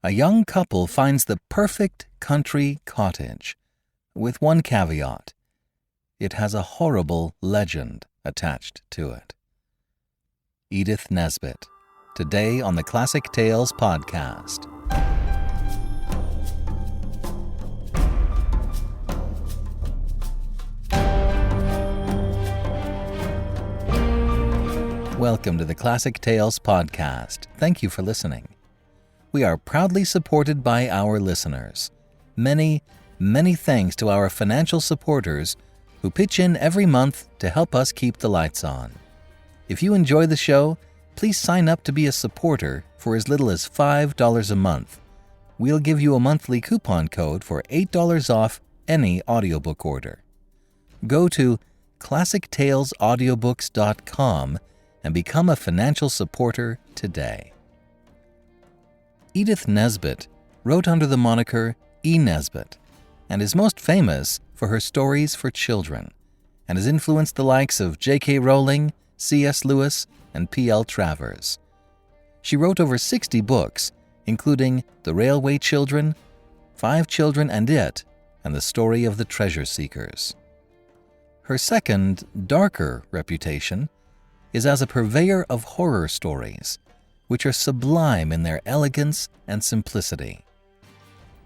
A young couple finds the perfect country cottage, with one caveat. It has a horrible legend attached to it. Edith Nesbit, today on the Classic Tales podcast. Welcome to the Classic Tales podcast. Thank you for listening. We are proudly supported by our listeners. Many, many thanks to our financial supporters who pitch in every month to help us keep the lights on. If you enjoy the show, please sign up to be a supporter for as little as $5 a month. We'll give you a monthly coupon code for $8 off any audiobook order. Go to classictalesaudiobooks.com and become a financial supporter today. Edith Nesbit wrote under the moniker E. Nesbit and is most famous for her stories for children and has influenced the likes of J.K. Rowling, C.S. Lewis, and P.L. Travers. She wrote over 60 books, including The Railway Children, 5 Children and It, and The Story of the Treasure Seekers. Her second, darker reputation is as a purveyor of horror stories, which are sublime in their elegance and simplicity.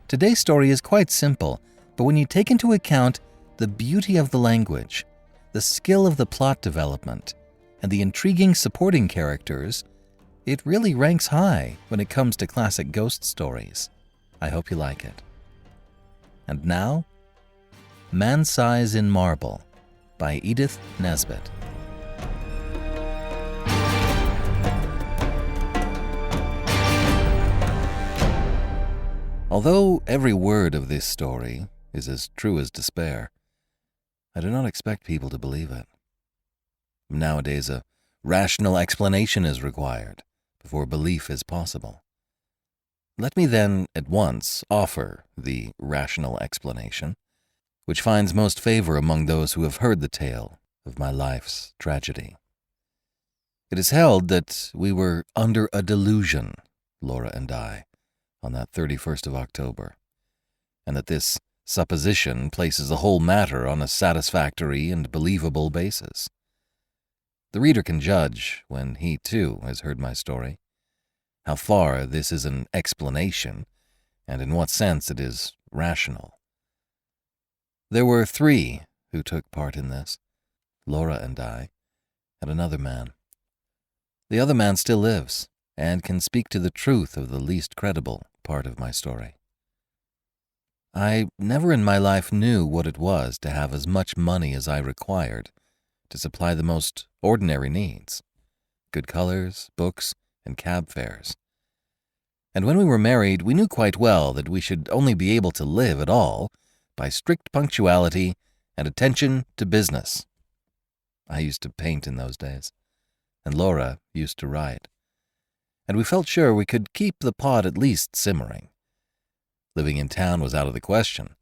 Today's story is quite simple, but when you take into account the beauty of the language, the skill of the plot development, and the intriguing supporting characters, it really ranks high when it comes to classic ghost stories. I hope you like it. And now, Man Sighs in Marble by Edith Nesbit. Although every word of this story is as true as despair, I do not expect people to believe it. Nowadays, a rational explanation is required before belief is possible. Let me then at once offer the rational explanation, which finds most favor among those who have heard the tale of my life's tragedy. It is held that we were under a delusion, Laura and I, on that 31st of October, and that this supposition places the whole matter on a satisfactory and believable basis. The reader can judge, when he too has heard my story, how far this is an explanation and in what sense it is rational. There were 3 who took part in this, Laura and I, and another man. The other man still lives and can speak to the truth of the least credible part of my story. I never in my life knew what it was to have as much money as I required to supply the most ordinary needs, good colors, books, and cab fares. And when we were married, we knew quite well that we should only be able to live at all by strict punctuality and attention to business. I used to paint in those days, and Laura used to write. And we felt sure we could keep the pot at least simmering. Living in town was out of the question,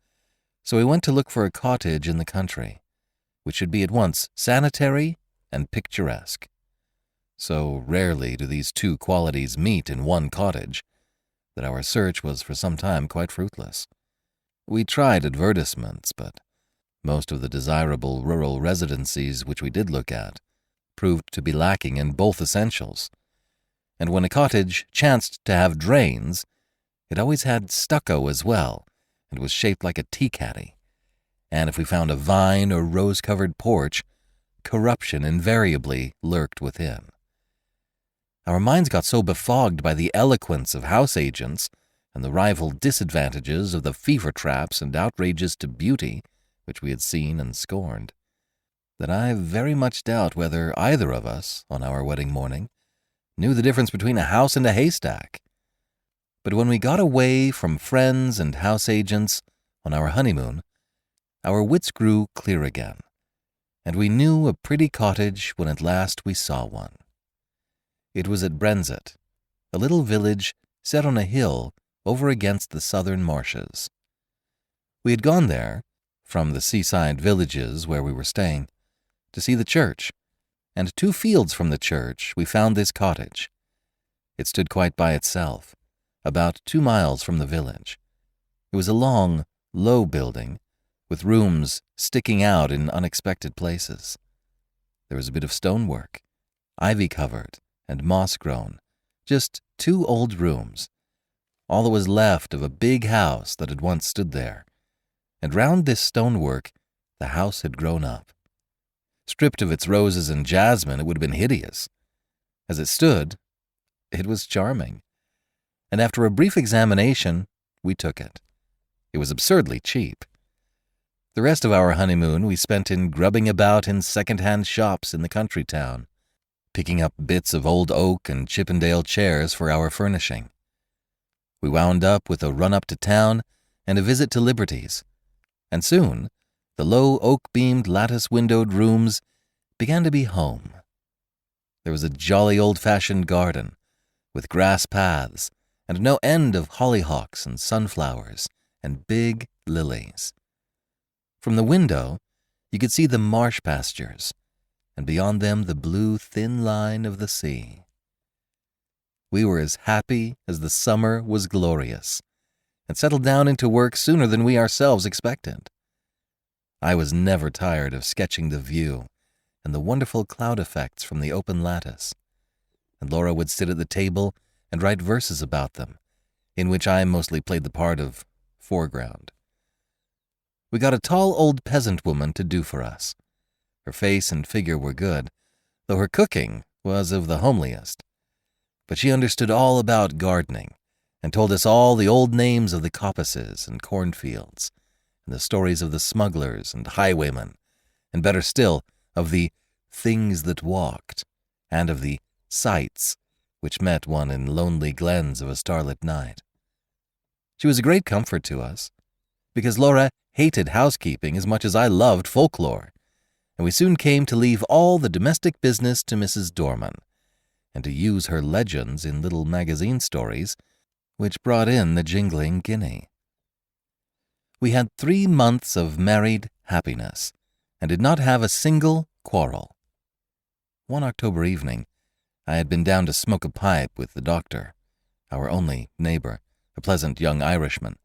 so we went to look for a cottage in the country, which should be at once sanitary and picturesque. So rarely do these 2 qualities meet in one cottage that our search was for some time quite fruitless. We tried advertisements, but most of the desirable rural residencies which we did look at proved to be lacking in both essentials. And when a cottage chanced to have drains, it always had stucco as well, and was shaped like a tea caddy. And if we found a vine or rose-covered porch, corruption invariably lurked within. Our minds got so befogged by the eloquence of house agents and the rival disadvantages of the fever traps and outrages to beauty which we had seen and scorned, that I very much doubt whether either of us, on our wedding morning, knew the difference between a house and a haystack. But when we got away from friends and house agents on our honeymoon, our wits grew clear again, and we knew a pretty cottage when at last we saw one. It was at Brenzett, a little village set on a hill over against the southern marshes. We had gone there, from the seaside villages where we were staying, to see the church, and 2 fields from the church we found this cottage. It stood quite by itself, about 2 miles from the village. It was a long, low building, with rooms sticking out in unexpected places. There was a bit of stonework, ivy-covered and moss-grown, just 2 old rooms, all that was left of a big house that had once stood there, and round this stonework the house had grown up. Stripped of its roses and jasmine, it would have been hideous. As it stood, it was charming, and after a brief examination, we took it. It was absurdly cheap. The rest of our honeymoon we spent in grubbing about in second-hand shops in the country town, picking up bits of old oak and Chippendale chairs for our furnishing. We wound up with a run-up to town and a visit to Liberty's, and soon the low oak-beamed lattice-windowed rooms began to be home. There was a jolly old-fashioned garden, with grass paths and no end of hollyhocks and sunflowers and big lilies. From the window, you could see the marsh pastures, and beyond them the blue thin line of the sea. We were as happy as the summer was glorious, and settled down into work sooner than we ourselves expected. I was never tired of sketching the view and the wonderful cloud effects from the open lattice, and Laura would sit at the table and write verses about them, in which I mostly played the part of foreground. We got a tall old peasant woman to do for us. Her face and figure were good, though her cooking was of the homeliest. But she understood all about gardening, and told us all the old names of the coppices and cornfields, and the stories of the smugglers and highwaymen, and better still, of the things that walked, and of the sights which met one in lonely glens of a starlit night. She was a great comfort to us, because Laura hated housekeeping as much as I loved folklore, and we soon came to leave all the domestic business to Mrs. Dorman, and to use her legends in little magazine stories, which brought in the jingling guinea. We had 3 months of married happiness, and did not have a single quarrel. One October evening, I had been down to smoke a pipe with the doctor, our only neighbor, a pleasant young Irishman.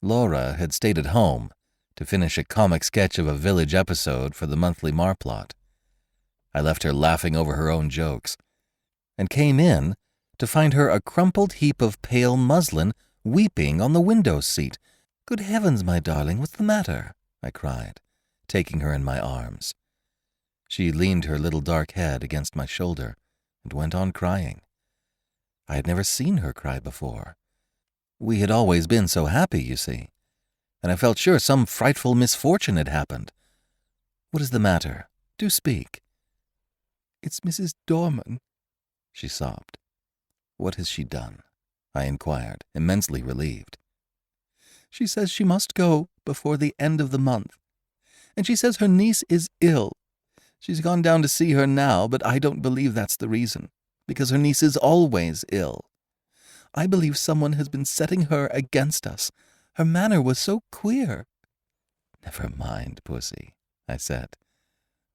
Laura had stayed at home to finish a comic sketch of a village episode for the monthly Marplot. I left her laughing over her own jokes, and came in to find her a crumpled heap of pale muslin weeping on the window seat. "Good heavens, my darling, what's the matter?" I cried, taking her in my arms. She leaned her little dark head against my shoulder and went on crying. I had never seen her cry before. We had always been so happy, you see, and I felt sure some frightful misfortune had happened. "What is the matter? Do speak." "It's Mrs. Dorman," she sobbed. "What has she done?" I inquired, immensely relieved. "She says she must go before the end of the month, and she says her niece is ill. She's gone down to see her now, but I don't believe that's the reason, because her niece is always ill. I believe someone has been setting her against us. Her manner was so queer." "Never mind, pussy," I said.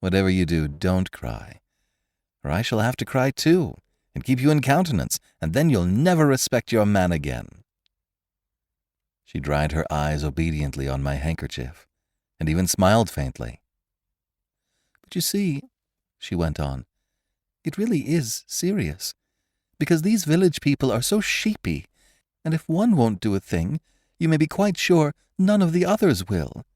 "Whatever you do, don't cry, or I shall have to cry too, and keep you in countenance, and then you'll never respect your man again." She dried her eyes obediently on my handkerchief, and even smiled faintly. "But you see," she went on, "it really is serious, because these village people are so sheepy, and if one won't do a thing, you may be quite sure none of the others will.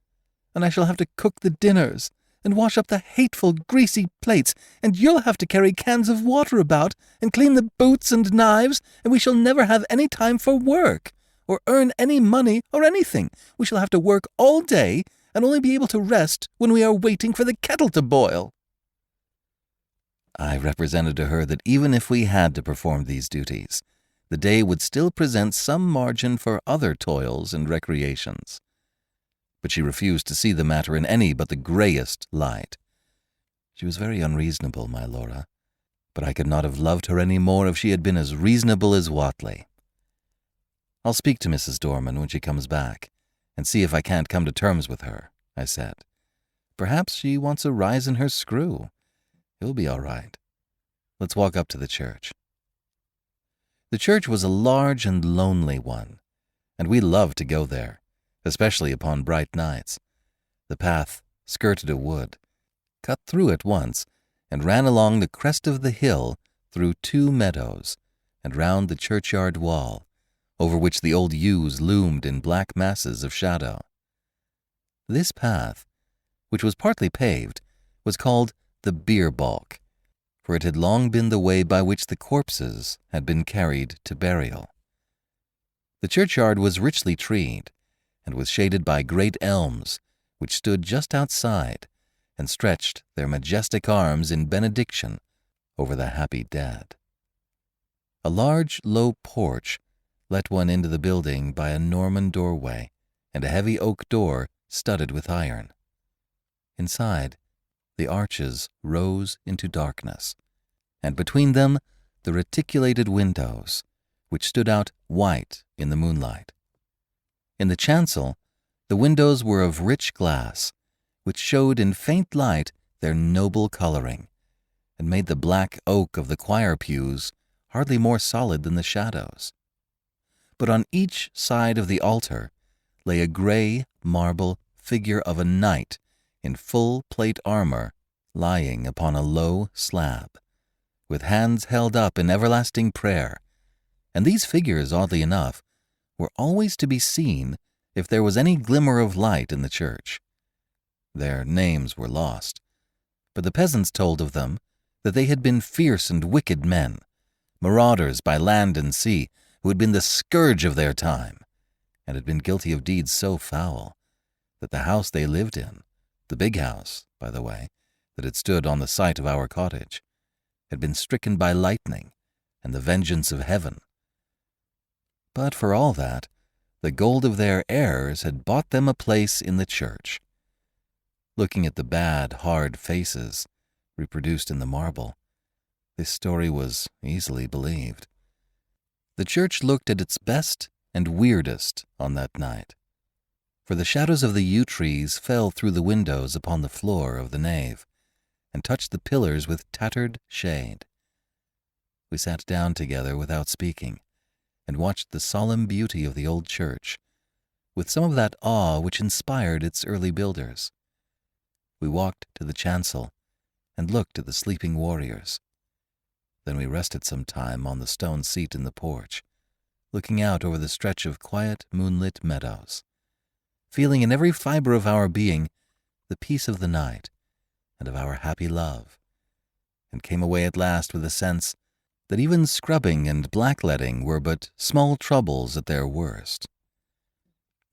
And I shall have to cook the dinners, and wash up the hateful greasy plates, and you'll have to carry cans of water about, and clean the boots and knives, and we shall never have any time for work, or earn any money or anything. We shall have to work all day, and only be able to rest when we are waiting for the kettle to boil." I represented to her that even if we had to perform these duties, the day would still present some margin for other toils and recreations. But she refused to see the matter in any but the greyest light. She was very unreasonable, my Laura, but I could not have loved her any more if she had been as reasonable as Whatley. "I'll speak to Mrs. Dorman when she comes back, and see if I can't come to terms with her," I said. "Perhaps she wants a rise in her screw. It'll be all right. Let's walk up to the church." The church was a large and lonely one, and we loved to go there, especially upon bright nights. The path skirted a wood, cut through it once, and ran along the crest of the hill through 2 meadows and round the churchyard wall, over which the old yews loomed in black masses of shadow. This path, which was partly paved, was called the bier balk, for it had long been the way by which the corpses had been carried to burial. The churchyard was richly treed, and was shaded by great elms, which stood just outside and stretched their majestic arms in benediction over the happy dead. A large, low porch let one into the building by a Norman doorway and a heavy oak door studded with iron. Inside, the arches rose into darkness, and between them the reticulated windows, which stood out white in the moonlight. In the chancel, the windows were of rich glass, which showed in faint light their noble coloring, and made the black oak of the choir pews hardly more solid than the shadows. But on each side of the altar lay a gray marble figure of a knight in full plate armor, lying upon a low slab, with hands held up in everlasting prayer, and these figures, oddly enough, were always to be seen if there was any glimmer of light in the church. Their names were lost, but the peasants told of them that they had been fierce and wicked men, marauders by land and sea, who had been the scourge of their time, and had been guilty of deeds so foul that the house they lived in, the big house, by the way, that had stood on the site of our cottage, had been stricken by lightning and the vengeance of heaven. But for all that, the gold of their heirs had bought them a place in the church. Looking at the bad, hard faces reproduced in the marble, this story was easily believed. The church looked at its best and weirdest on that night, for the shadows of the yew trees fell through the windows upon the floor of the nave, and touched the pillars with tattered shade. We sat down together without speaking, and watched the solemn beauty of the old church, with some of that awe which inspired its early builders. We walked to the chancel, and looked at the sleeping warriors. Then we rested some time on the stone seat in the porch, looking out over the stretch of quiet, moonlit meadows, feeling in every fiber of our being the peace of the night and of our happy love, and came away at last with a sense that even scrubbing and blackleading were but small troubles at their worst.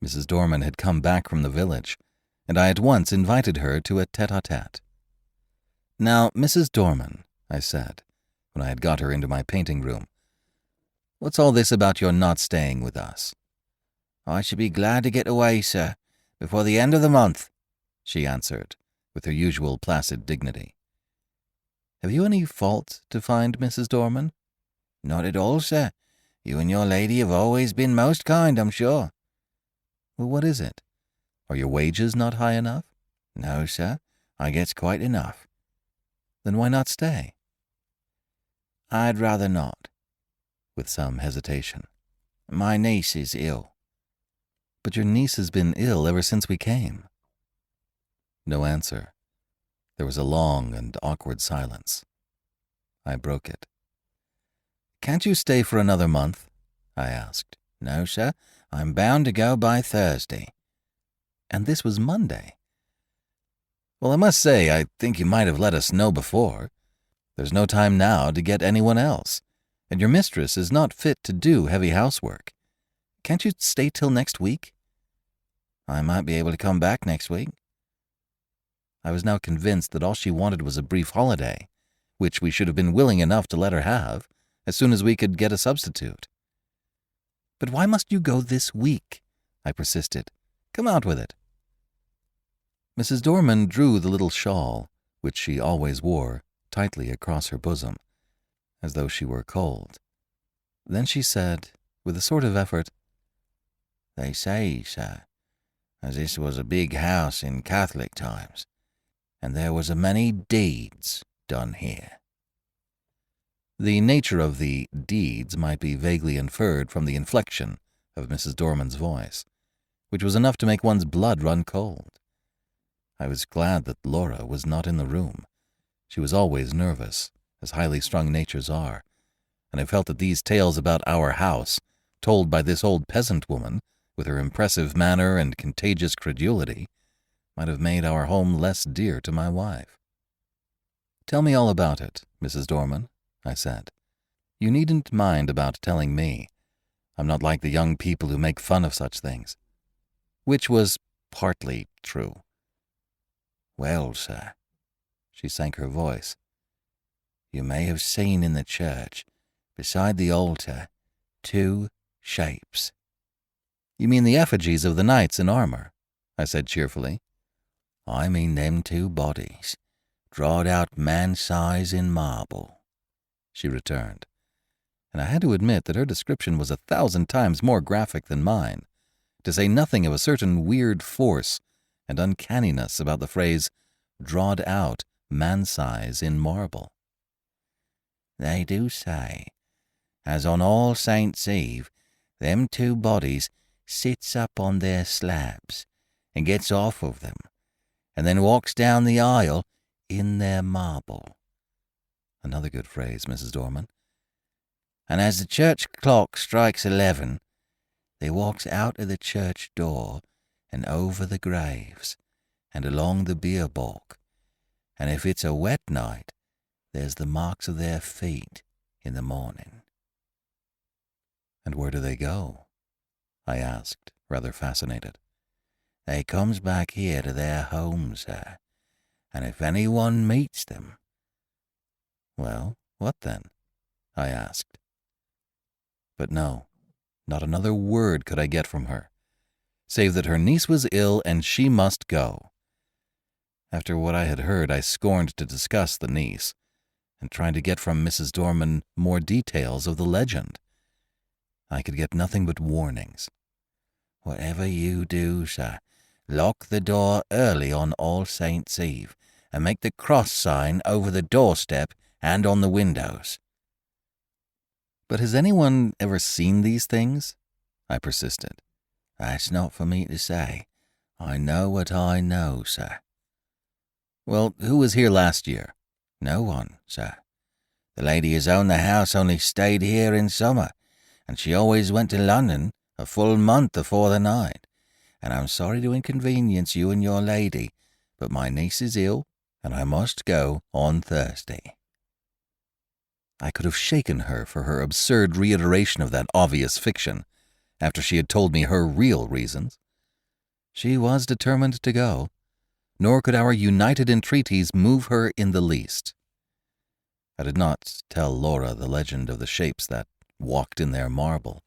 Mrs. Dorman had come back from the village, and I at once invited her to a tete-a-tete. "Now, Mrs. Dorman," I said, when I had got her into my painting room, "what's all this about your not staying with us?" "I should be glad to get away, sir, before the end of the month," she answered, with her usual placid dignity. "Have you any fault to find, Mrs. Dorman?" "Not at all, sir. You and your lady have always been most kind, I'm sure." "Well, what is it? Are your wages not high enough?" "No, sir. I gets quite enough." "Then why not stay?" "I'd rather not," with some hesitation. "My niece is ill." "But your niece has been ill ever since we came." No answer. There was a long and awkward silence. I broke it. "Can't you stay for another month?" I asked. "No, sir. I'm bound to go by Thursday." And this was Monday. "Well, I must say, I think you might have let us know before. There's no time now to get anyone else, and your mistress is not fit to do heavy housework. Can't you stay till next week?" "I might be able to come back next week." I was now convinced that all she wanted was a brief holiday, which we should have been willing enough to let her have, as soon as we could get a substitute. "But why must you go this week?" I persisted. "Come out with it." Mrs. Dorman drew the little shawl, which she always wore, tightly across her bosom, as though she were cold. Then she said, with a sort of effort, "They say, sir, as this was a big house in Catholic times, and there was a many deeds done here." The nature of the deeds might be vaguely inferred from the inflection of Mrs. Dorman's voice, which was enough to make one's blood run cold. I was glad that Laura was not in the room. She was always nervous, as highly strung natures are, and I felt that these tales about our house, told by this old peasant woman, with her impressive manner and contagious credulity, might have made our home less dear to my wife. "Tell me all about it, Mrs. Dorman," I said. "You needn't mind about telling me. I'm not like the young people who make fun of such things." Which was partly true. "Well, sir," she sank her voice, "you may have seen in the church, beside the altar, 2 shapes." "You mean the effigies of the knights in armor?" I said cheerfully. "I mean them 2 bodies, drawed out man-size in marble," she returned, and I had to admit that her description was 1,000 times more graphic than mine, to say nothing of a certain weird force and uncanniness about the phrase, "drawed out man-size in marble." "They do say, as on All Saints' Eve, them 2 bodies sits up on their slabs and gets off of them, and then walks down the aisle in their marble." Another good phrase, Mrs. Dorman. "And as the church clock strikes 11, they walks out of the church door and over the graves and along the bier balk, and if it's a wet night, there's the marks of their feet in the morning." "And where do they go?" I asked, rather fascinated. "They comes back here to their homes, sir, and if anyone meets them—" "Well, what then?" I asked. But no, not another word could I get from her, save that her niece was ill and she must go. After what I had heard, I scorned to discuss the niece, and tried to get from Mrs. Dorman more details of the legend. I could get nothing but warnings. "Whatever you do, sir, lock the door early on All Saints' Eve, and make the cross sign over the doorstep and on the windows." "But has anyone ever seen these things?" I persisted. "That's not for me to say. I know what I know, sir." "Well, who was here last year?" "No one, sir. The lady who's owned the house only stayed here in summer, and she always went to London a full month afore the night. And I'm sorry to inconvenience you and your lady, but my niece is ill, and I must go on Thursday." I could have shaken her for her absurd reiteration of that obvious fiction, after she had told me her real reasons. She was determined to go, nor could our united entreaties move her in the least. I did not tell Laura the legend of the shapes that walked in their marble,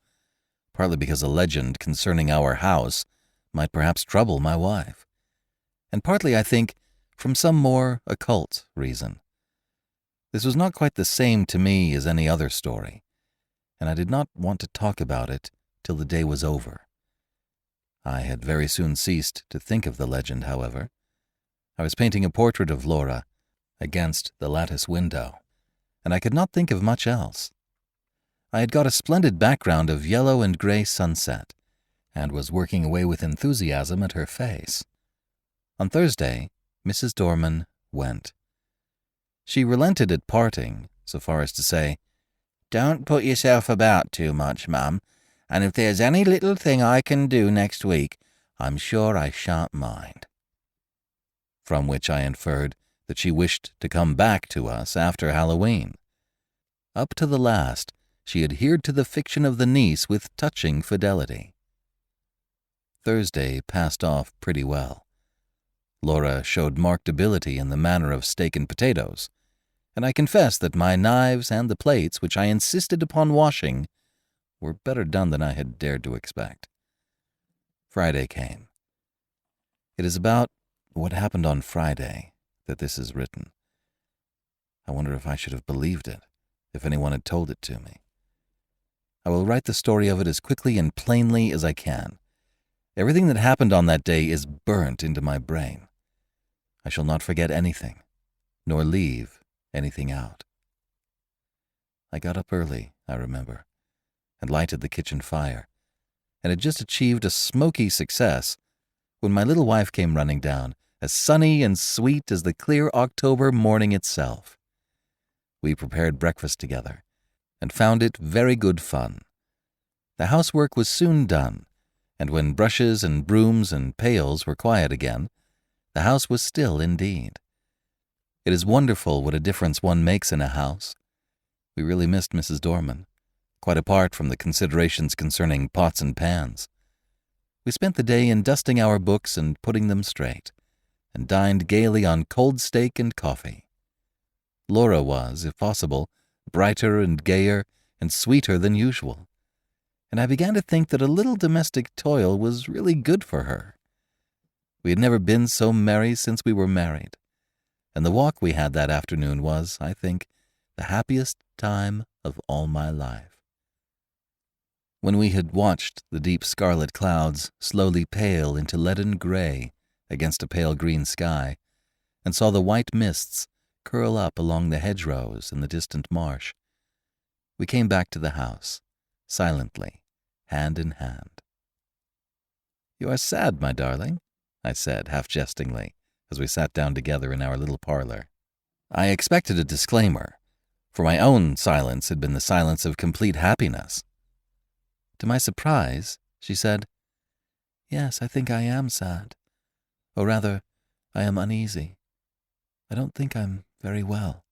partly because a legend concerning our house might perhaps trouble my wife, and partly, I think, from some more occult reason. This was not quite the same to me as any other story, and I did not want to talk about it till the day was over. I had very soon ceased to think of the legend, however. I was painting a portrait of Laura against the lattice window, and I could not think of much else. I had got a splendid background of yellow and gray sunset, and was working away with enthusiasm at her face. On Thursday, Mrs. Dorman went. She relented at parting, so far as to say, "Don't put yourself about too much, Mum, and if there's any little thing I can do next week, I'm sure I shan't mind." From which I inferred that she wished to come back to us after Halloween. Up to the last, she adhered to the fiction of the niece with touching fidelity. Thursday passed off pretty well. Laura showed marked ability in the matter of steak and potatoes, and I confess that my knives and the plates, which I insisted upon washing, were better done than I had dared to expect. Friday came. It is about what happened on Friday that this is written. I wonder if I should have believed it, if anyone had told it to me. I will write the story of it as quickly and plainly as I can. Everything that happened on that day is burnt into my brain. I shall not forget anything, nor leave anything out. I got up early, I remember, and lighted the kitchen fire, and had just achieved a smoky success when my little wife came running down, as sunny and sweet as the clear October morning itself. We prepared breakfast together, and found it very good fun. The housework was soon done, and when brushes and brooms and pails were quiet again, the house was still indeed. It is wonderful what a difference one makes in a house. We really missed Mrs. Dorman, quite apart from the considerations concerning pots and pans. We spent the day in dusting our books and putting them straight, and dined gaily on cold steak and coffee. Laura was, if possible, brighter and gayer and sweeter than usual, and I began to think that a little domestic toil was really good for her. We had never been so merry since we were married, and the walk we had that afternoon was, I think, the happiest time of all my life. When we had watched the deep scarlet clouds slowly pale into leaden gray against a pale green sky, and saw the white mists curl up along the hedgerows in the distant marsh, we came back to the house, silently, hand in hand. "You are sad, my darling," I said, half-jestingly, as we sat down together in our little parlor. I expected a disclaimer, for my own silence had been the silence of complete happiness. To my surprise, she said, "Yes, I think I am sad. Or rather, I am uneasy. I don't think I'm very well.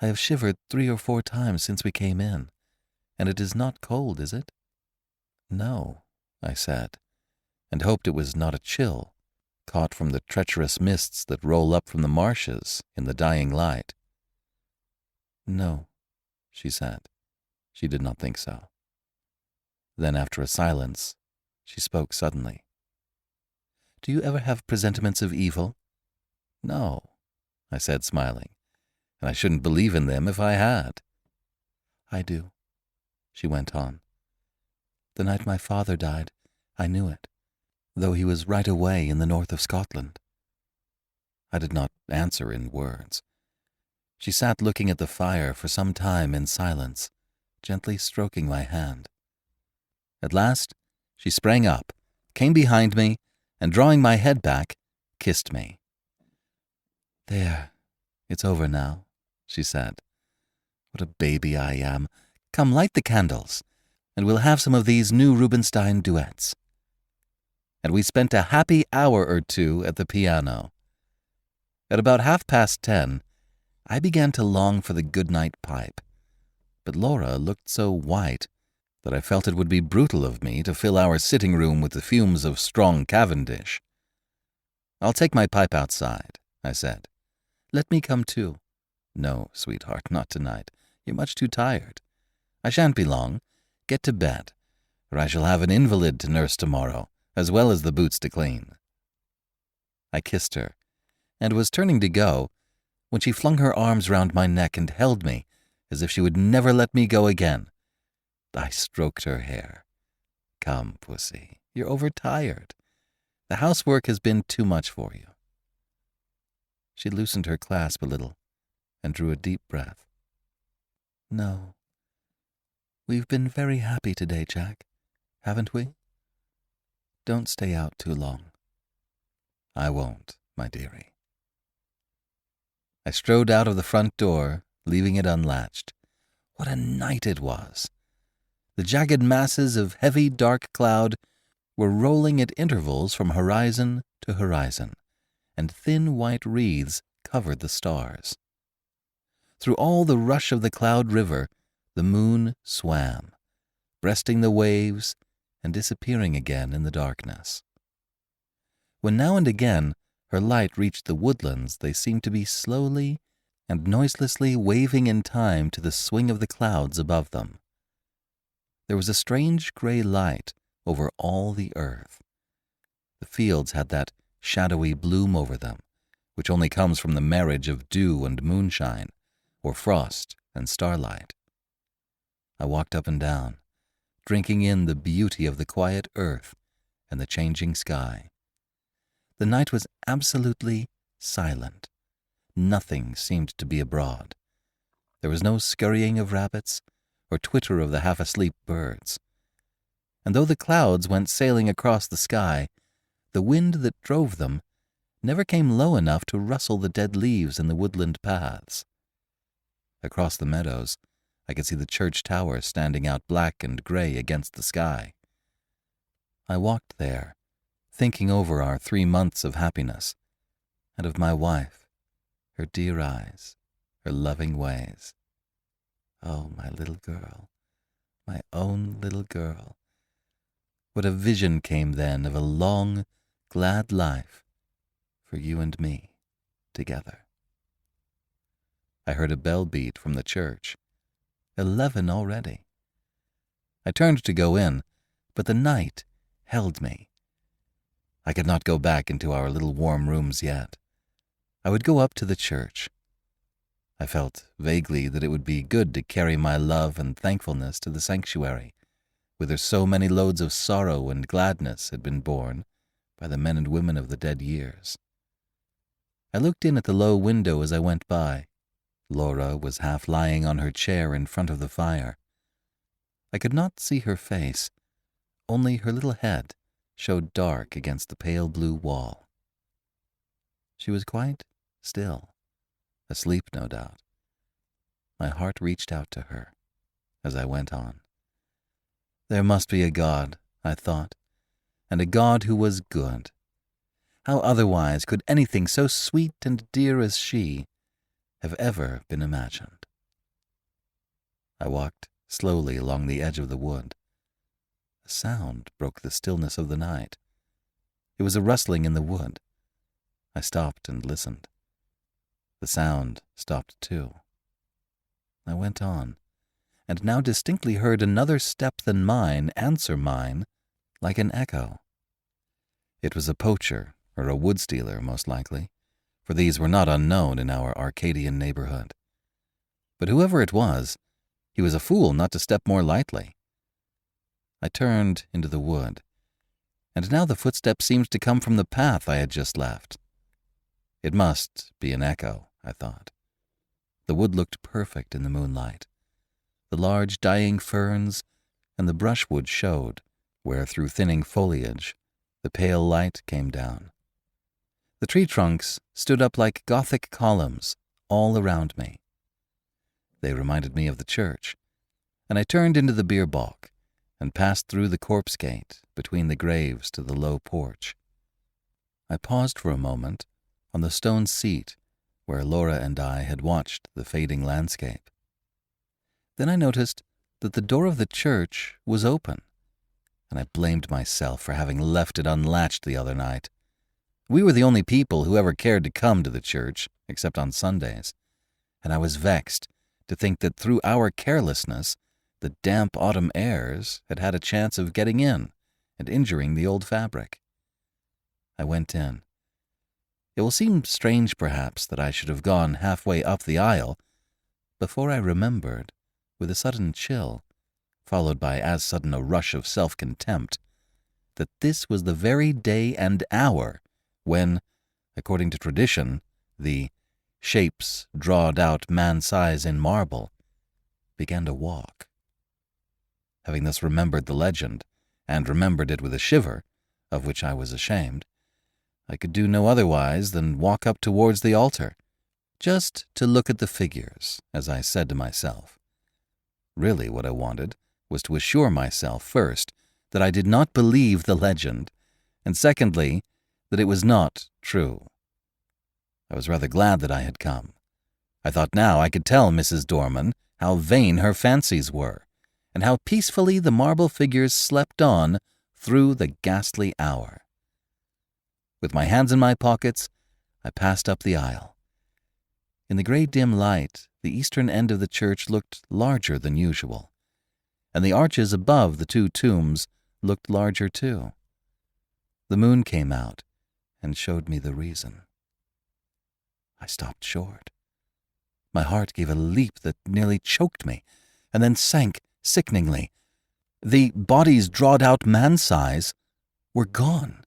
I have shivered 3 or 4 times since we came in, and it is not cold, is it?" "No," I said, and hoped it was not a chill, caught from the treacherous mists that roll up from the marshes in the dying light. "No," she said. She did not think so. Then, after a silence, she spoke suddenly. "Do you ever have presentiments of evil?" "No," I said, smiling, "and I shouldn't believe in them if I had." "I do," she went on. "The night my father died, I knew it, though he was right away in the north of Scotland." I did not answer in words. She sat looking at the fire for some time in silence, gently stroking my hand. At last, she sprang up, came behind me, and drawing my head back, kissed me. "There, it's over now," she said. "What a baby I am. Come, light the candles, and we'll have some of these new Rubinstein duets." And we spent a happy hour or 2 at the piano. At about 10:30, I began to long for the good-night pipe, but Laura looked so white that I felt it would be brutal of me to fill our sitting room with the fumes of strong Cavendish. "I'll take my pipe outside," I said. "Let me come too." "No, sweetheart, not tonight. You're much too tired. I shan't be long. Get to bed, or I shall have an invalid to nurse tomorrow, as well as the boots to clean." I kissed her, and was turning to go, when she flung her arms round my neck and held me, as if she would never let me go again. I stroked her hair. "Come, pussy, you're overtired. The housework has been too much for you." She loosened her clasp a little and drew a deep breath. "No. We've been very happy today, Jack, haven't we? Don't stay out too long." "I won't, my dearie." I strode out of the front door, leaving it unlatched. What a night it was! The jagged masses of heavy dark cloud were rolling at intervals from horizon to horizon, and thin white wreaths covered the stars. Through all the rush of the cloud river, the moon swam, breasting the waves and disappearing again in the darkness. When now and again her light reached the woodlands, they seemed to be slowly and noiselessly waving in time to the swing of the clouds above them. There was a strange gray light over all the earth. The fields had that shadowy bloom over them, which only comes from the marriage of dew and moonshine, or frost and starlight. I walked up and down, drinking in the beauty of the quiet earth and the changing sky. The night was absolutely silent. Nothing seemed to be abroad. There was no scurrying of rabbits or twitter of the half-asleep birds. And though the clouds went sailing across the sky, the wind that drove them never came low enough to rustle the dead leaves in the woodland paths. Across the meadows, I could see the church tower standing out black and gray against the sky. I walked there, thinking over our 3 months of happiness, and of my wife, her dear eyes, her loving ways. Oh, my little girl, my own little girl. What a vision came then of a long, glad life for you and me together. I heard a bell beat from the church. 11 already. I turned to go in, but the night held me. I could not go back into our little warm rooms yet. I would go up to the church. I felt vaguely that it would be good to carry my love and thankfulness to the sanctuary, whither so many loads of sorrow and gladness had been borne by the men and women of the dead years. I looked in at the low window as I went by. Laura was half lying on her chair in front of the fire. I could not see her face, only her little head showed dark against the pale blue wall. She was quite still, asleep no doubt. My heart reached out to her as I went on. There must be a God, I thought, and a God who was good. How otherwise could anything so sweet and dear as she have ever been imagined? I walked slowly along the edge of the wood. A sound broke the stillness of the night. It was a rustling in the wood. I stopped and listened. The sound stopped too. I went on, and now distinctly heard another step than mine answer mine like an echo. It was a poacher or a wood-stealer, most likely, for these were not unknown in our Arcadian neighborhood. But whoever it was, he was a fool not to step more lightly. I turned into the wood, and now the footstep seemed to come from the path I had just left. It must be an echo, I thought. The wood looked perfect in the moonlight. The large dying ferns and the brushwood showed, where through thinning foliage the pale light came down. The tree trunks stood up like Gothic columns all around me. They reminded me of the church, and I turned into the beer balk and passed through the corpse gate between the graves to the low porch. I paused for a moment on the stone seat where Laura and I had watched the fading landscape. Then I noticed that the door of the church was open, and I blamed myself for having left it unlatched the other night. We were the only people who ever cared to come to the church, except on Sundays, and I was vexed to think that through our carelessness the damp autumn airs had had a chance of getting in and injuring the old fabric. I went in. It will seem strange, perhaps, that I should have gone halfway up the aisle before I remembered, with a sudden chill, followed by as sudden a rush of self-contempt, that this was the very day and hour when, according to tradition, the shapes drawed out man-size in marble began to walk. Having thus remembered the legend, and remembered it with a shiver, of which I was ashamed, I could do no otherwise than walk up towards the altar, just to look at the figures, as I said to myself. Really what I wanted was to assure myself, first, that I did not believe the legend, and secondly, that it was not true. I was rather glad that I had come. I thought now I could tell Mrs. Dorman how vain her fancies were, and how peacefully the marble figures slept on through the ghastly hour. With my hands in my pockets, I passed up the aisle. In the grey dim light, the eastern end of the church looked larger than usual, and the arches above the two tombs looked larger too. The moon came out and showed me the reason. I stopped short. My heart gave a leap that nearly choked me, and then sank sickeningly. The bodies drawed out man-size were gone,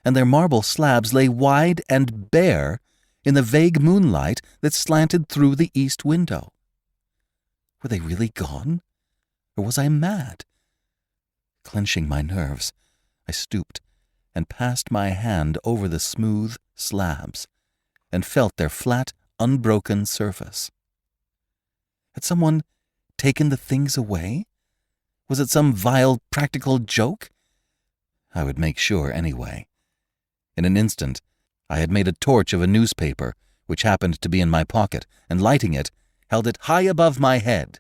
and their marble slabs lay wide and bare in the vague moonlight that slanted through the east window. Were they really gone? Or was I mad? Clenching my nerves, I stooped and passed my hand over the smooth slabs and felt their flat, unbroken surface. Had someone taken the things away? Was it some vile practical joke? I would make sure anyway. In an instant, I had made a torch of a newspaper, which happened to be in my pocket, and lighting it, held it high above my head.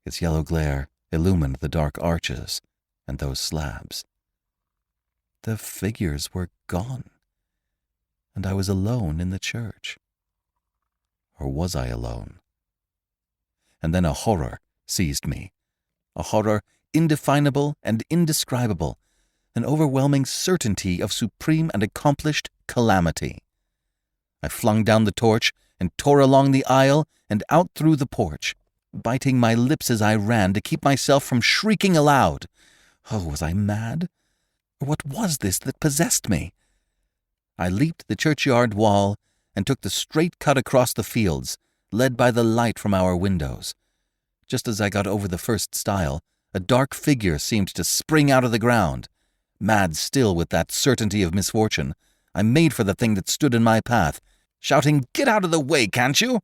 Its yellow glare illumined the dark arches and those slabs. The figures were gone, and I was alone in the church. Or was I alone? And then a horror seized me, a horror indefinable and indescribable, an overwhelming certainty of supreme and accomplished calamity. I flung down the torch and tore along the aisle and out through the porch, biting my lips as I ran to keep myself from shrieking aloud. Oh, was I mad? Or what was this that possessed me? I leaped the churchyard wall and took the straight cut across the fields, led by the light from our windows. Just as I got over the first stile, a dark figure seemed to spring out of the ground. Mad still with that certainty of misfortune, I made for the thing that stood in my path, shouting, "Get out of the way, can't you?"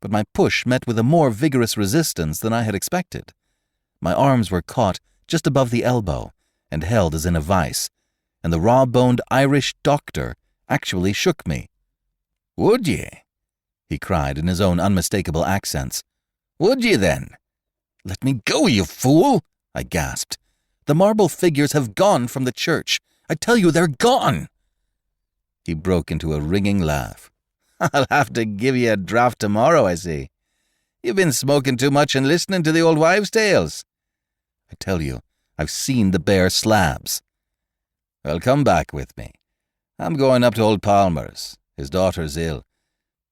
But my push met with a more vigorous resistance than I had expected. My arms were caught just above the elbow and held as in a vice, and the raw-boned Irish doctor actually shook me. "Would ye?" he cried in his own unmistakable accents. "Would ye, then?" "Let me go, you fool!" I gasped. "The marble figures have gone from the church. I tell you, they're gone!" He broke into a ringing laugh. "I'll have to give you a draught tomorrow, I see. You've been smoking too much and listening to the old wives' tales. I tell you, I've seen the bare slabs." "Well, come back with me. I'm going up to old Palmer's. His daughter's ill.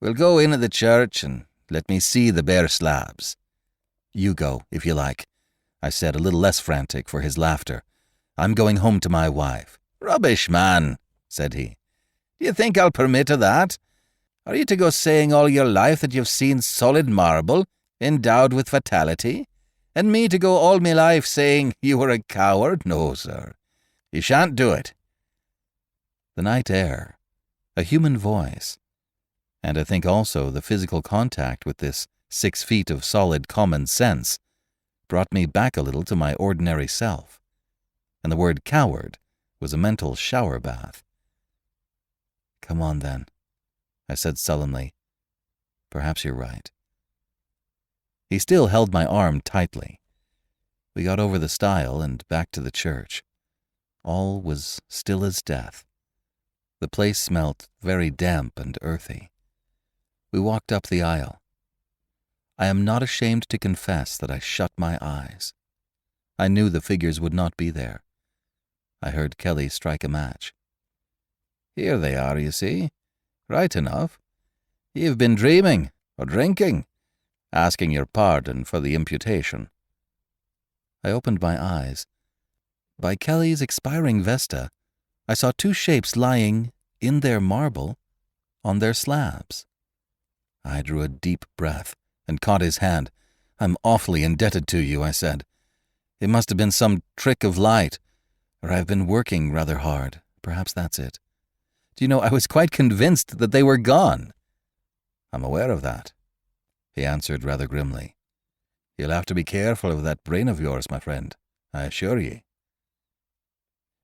We'll go in at the church and let me see the bare slabs." "You go, if you like," I said, a little less frantic for his laughter. "I'm going home to my wife." "Rubbish, man," said he. "Do you think I'll permit of that? Are you to go saying all your life that you've seen solid marble, endowed with fatality, and me to go all my life saying you were a coward? No, sir. You shan't do it." The night air, a human voice, and I think also the physical contact with this 6 feet of solid common sense, brought me back a little to my ordinary self, and the word coward was a mental shower bath. "Come on, then," I said sullenly. "Perhaps you're right." He still held my arm tightly. We got over the stile and back to the church. All was still as death. The place smelt very damp and earthy. We walked up the aisle. I am not ashamed to confess that I shut my eyes. I knew the figures would not be there. I heard Kelly strike a match. "Here they are, you see. Right enough. You've been dreaming, or drinking. Asking your pardon for the imputation." I opened my eyes. By Kelly's expiring vesta, I saw 2 shapes lying, in their marble, on their slabs. I drew a deep breath and caught his hand. "I'm awfully indebted to you," I said. "It must have been some trick of light, or I've been working rather hard. Perhaps that's it. Do you know, I was quite convinced that they were gone." "I'm aware of that," he answered rather grimly. "You'll have to be careful of that brain of yours, my friend, I assure ye."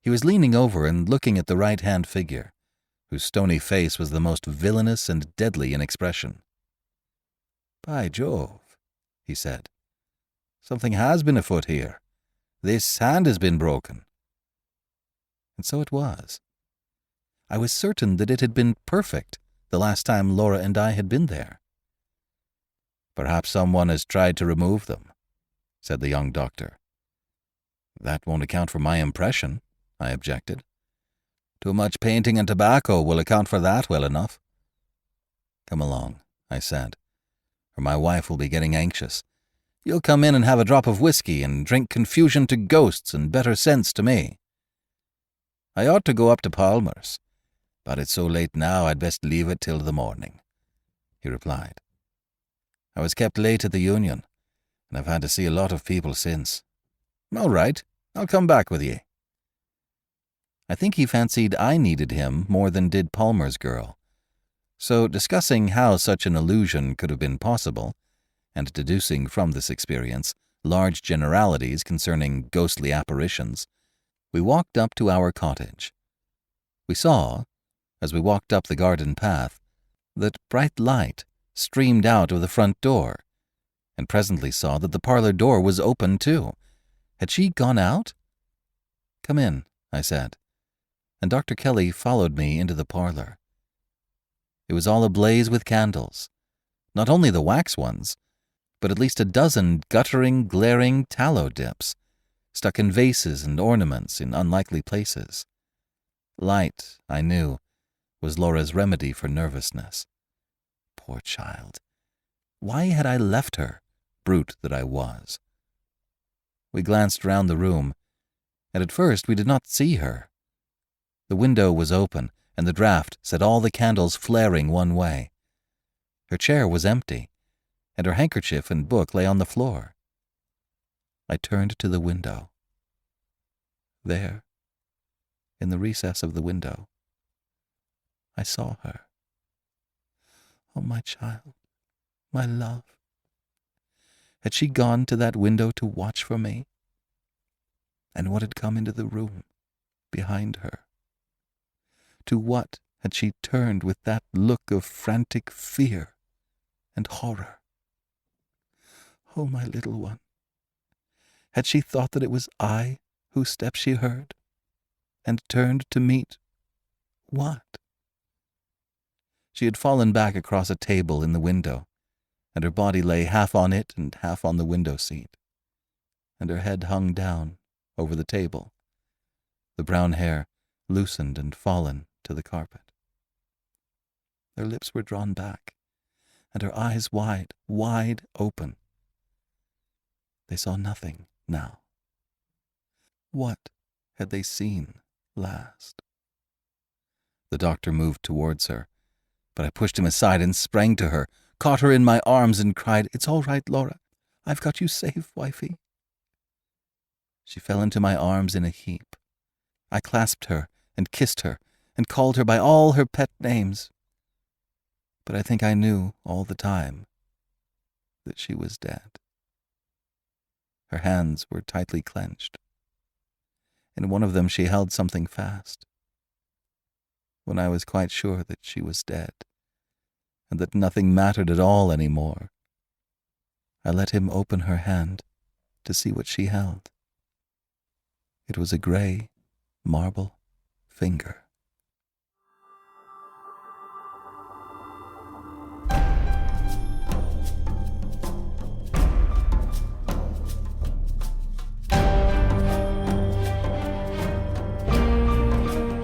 He was leaning over and looking at the right-hand figure, whose stony face was the most villainous and deadly in expression. "By Jove," he said, "something has been afoot here. This hand has been broken." And so it was. I was certain that it had been perfect the last time Laura and I had been there. "Perhaps someone has tried to remove them," said the young doctor. "That won't account for my impression," I objected. "Too much painting and tobacco will account for that well enough." "Come along," I said, "or my wife will be getting anxious. You'll come in and have a drop of whiskey and drink confusion to ghosts and better sense to me." "I ought to go up to Palmer's, but it's so late now I'd best leave it till the morning," he replied. I was kept late at the Union, and I've had to see a lot of people since. All right, I'll come back with ye. I think he fancied I needed him more than did Palmer's girl. So, discussing how such an illusion could have been possible, and deducing from this experience large generalities concerning ghostly apparitions, we walked up to our cottage. We saw, as we walked up the garden path, that bright light streamed out of the front door, and presently saw that the parlor door was open too. Had she gone out? "Come in," I said, and Dr. Kelly followed me into the parlor. It was all ablaze with candles, not only the wax ones, but at least a dozen guttering, glaring tallow dips, stuck in vases and ornaments in unlikely places. Light, I knew, was Laura's remedy for nervousness. Poor child. Why had I left her, brute that I was? We glanced round the room, and at first we did not see her. The window was open, and the draught set all the candles flaring one way. Her chair was empty, and her handkerchief and book lay on the floor. I turned to the window. There, in the recess of the window, I saw her. Oh, my child, my love. Had she gone to that window to watch for me? And what had come into the room behind her? To what had she turned with that look of frantic fear and horror? Oh, my little one, had she thought that it was I whose step she heard, and turned to meet what? She had fallen back across a table in the window, and her body lay half on it and half on the window seat, and her head hung down over the table, the brown hair loosened and fallen to the carpet. Her lips were drawn back, and her eyes wide, wide open. They saw nothing now. What had they seen last? The doctor moved towards her, but I pushed him aside and sprang to her, caught her in my arms and cried, "It's all right, Laura. I've got you safe, wifey." She fell into my arms in a heap. I clasped her and kissed her and called her by all her pet names. But I think I knew all the time that she was dead. Her hands were tightly clenched. In one of them she held something fast. When I was quite sure that she was dead, and that nothing mattered at all any more, I let him open her hand to see what she held. It was a gray marble finger.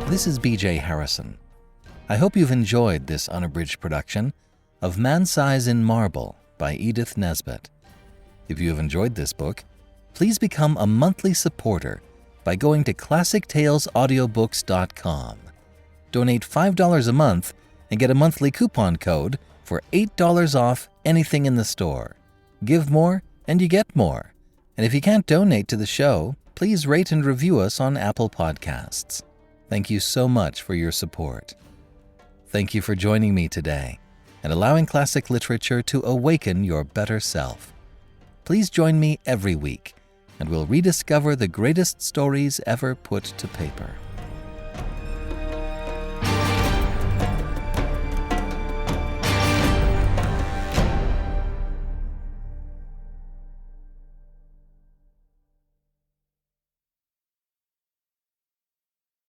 This is B.J. Harrison. I hope you've enjoyed this unabridged production of Man-Size in Marble by Edith Nesbit. If you have enjoyed this book, please become a monthly supporter by going to ClassicTalesAudiobooks.com. Donate $5 a month and get a monthly coupon code for $8 off anything in the store. Give more and you get more. And if you can't donate to the show, please rate and review us on Apple Podcasts. Thank you so much for your support. Thank you for joining me today and allowing classic literature to awaken your better self. Please join me every week, and we'll rediscover the greatest stories ever put to paper.